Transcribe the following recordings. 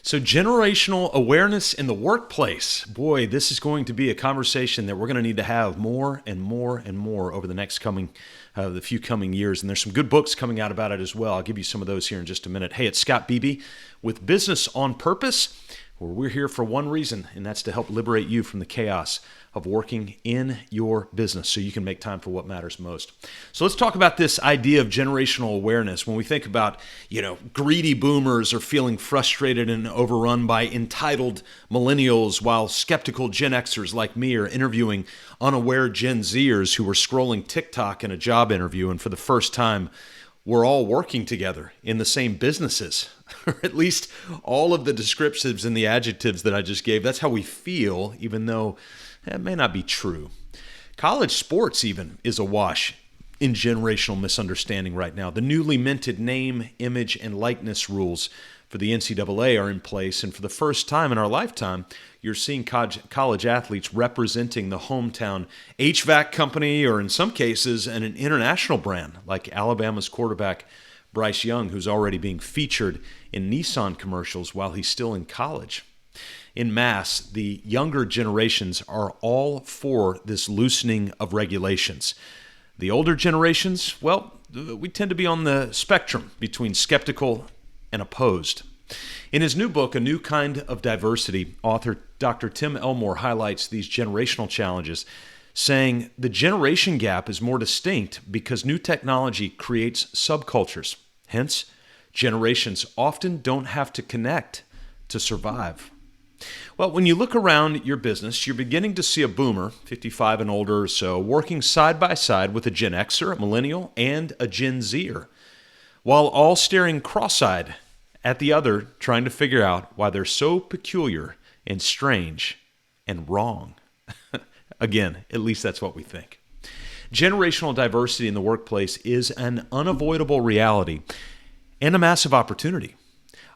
So, generational awareness in the workplace. Boy, this is going to be a conversation that we're going to need to have more and more and more over the few coming years. And there's some good books coming out about it as well. I'll give you some of those here in just a minute. Hey, it's Scott Beebe with Business on Purpose, where we're here for one reason, and that's to help liberate you from the chaos of working in your business so you can make time for what matters most. So let's talk about this idea of generational awareness. When we think about, greedy boomers are feeling frustrated and overrun by entitled millennials, while skeptical Gen Xers like me are interviewing unaware Gen Zers who were scrolling TikTok in a job interview, and for the first time, we're all working together in the same businesses, or at least all of the descriptives and the adjectives that I just gave. That's how we feel, even though it may not be true. College sports even is awash in generational misunderstanding right now. The newly minted name, image, and likeness rules for the NCAA are in place, and for the first time in our lifetime, you're seeing college athletes representing the hometown HVAC company, or in some cases, an international brand like Alabama's quarterback Bryce Young, who's already being featured in Nissan commercials while he's still in college. In mass, the younger generations are all for this loosening of regulations. The older generations, we tend to be on the spectrum between skeptical and opposed. In his new book, A New Kind of Diversity, author Dr. Tim Elmore highlights these generational challenges, saying the generation gap is more distinct because new technology creates subcultures. Hence, generations often don't have to connect to survive. Well, when you look around your business, you're beginning to see a boomer, 55 and older or so, working side by side with a Gen Xer, a Millennial, and a Gen Zer, while all staring cross-eyed at the other, trying to figure out why they're so peculiar and strange and wrong. Again, at least that's what we think. Generational diversity in the workplace is an unavoidable reality and a massive opportunity.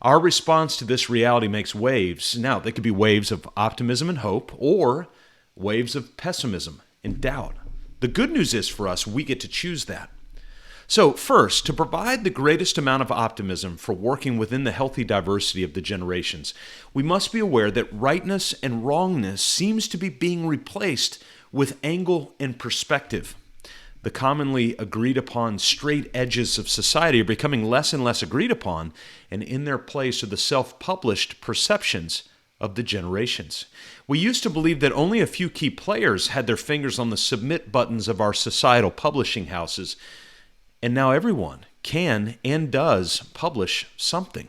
Our response to this reality makes waves. Now, they could be waves of optimism and hope, or waves of pessimism and doubt. The good news is for us, we get to choose that. So first, to provide the greatest amount of optimism for working within the healthy diversity of the generations, we must be aware that rightness and wrongness seems to be being replaced with angle and perspective. The commonly agreed upon straight edges of society are becoming less and less agreed upon, and in their place are the self-published perceptions of the generations. We used to believe that only a few key players had their fingers on the submit buttons of our societal publishing houses, and now everyone can and does publish something.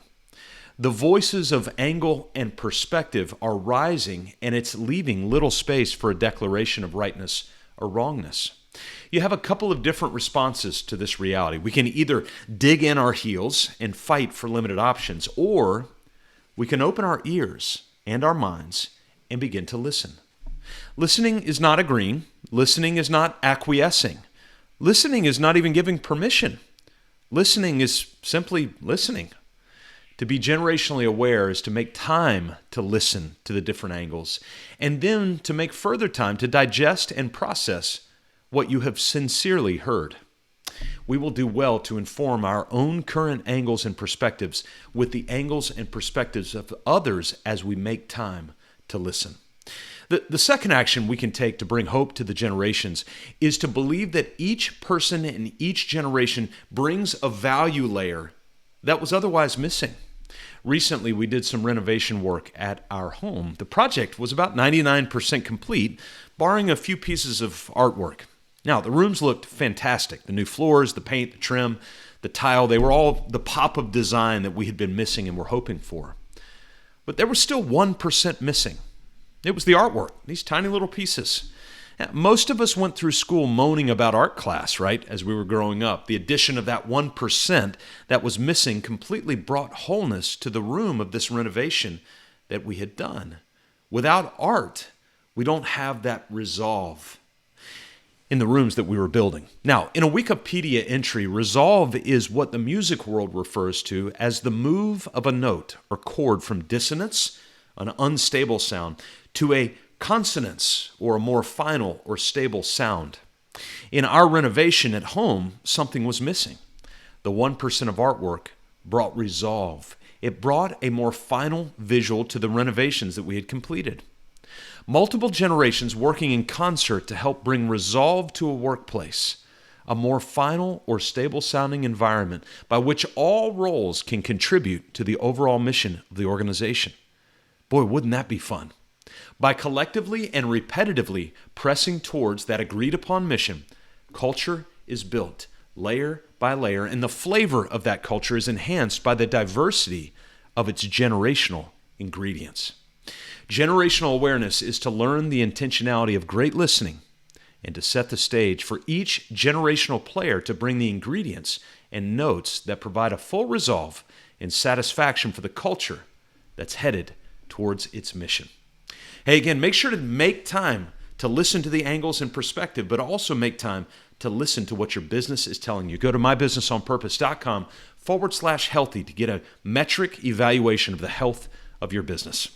The voices of angle and perspective are rising, and it's leaving little space for a declaration of rightness or wrongness. You have a couple of different responses to this reality. We can either dig in our heels and fight for limited options, or we can open our ears and our minds and begin to listen. Listening is not agreeing. Listening is not acquiescing. Listening is not even giving permission. Listening is simply listening. To be generationally aware is to make time to listen to the different angles, and then to make further time to digest and process what you have sincerely heard. We will do well to inform our own current angles and perspectives with the angles and perspectives of others as we make time to listen. The second action we can take to bring hope to the generations is to believe that each person in each generation brings a value layer that was otherwise missing. Recently, we did some renovation work at our home. The project was about 99% complete, barring a few pieces of artwork. Now, the rooms looked fantastic. The new floors, the paint, the trim, the tile, they were all the pop of design that we had been missing and were hoping for. But there was still 1% missing. It was the artwork, these tiny little pieces. Most of us went through school moaning about art class, right, as we were growing up. The addition of that 1% that was missing completely brought wholeness to the room of this renovation that we had done. Without art, we don't have that resolve in the rooms that we were building. Now, in a Wikipedia entry, resolve is what the music world refers to as the move of a note or chord from dissonance, an unstable sound, to a consonance, or a more final or stable sound. In our renovation at home, something was missing. The 1% of artwork brought resolve. it brought a more final visual to the renovations that we had completed. Multiple generations working in concert to help bring resolve to a workplace, a more final or stable sounding environment by which all roles can contribute to the overall mission of the organization. Boy, wouldn't that be fun? By collectively and repetitively pressing towards that agreed upon mission, culture is built layer by layer, and the flavor of that culture is enhanced by the diversity of its generational ingredients. Generational awareness is to learn the intentionality of great listening and to set the stage for each generational player to bring the ingredients and notes that provide a full resolve and satisfaction for the culture that's headed towards its mission. Hey, again, make sure to make time to listen to the angles and perspective, but also make time to listen to what your business is telling you. Go to mybusinessonpurpose.com/healthy to get a metric evaluation of the health of your business.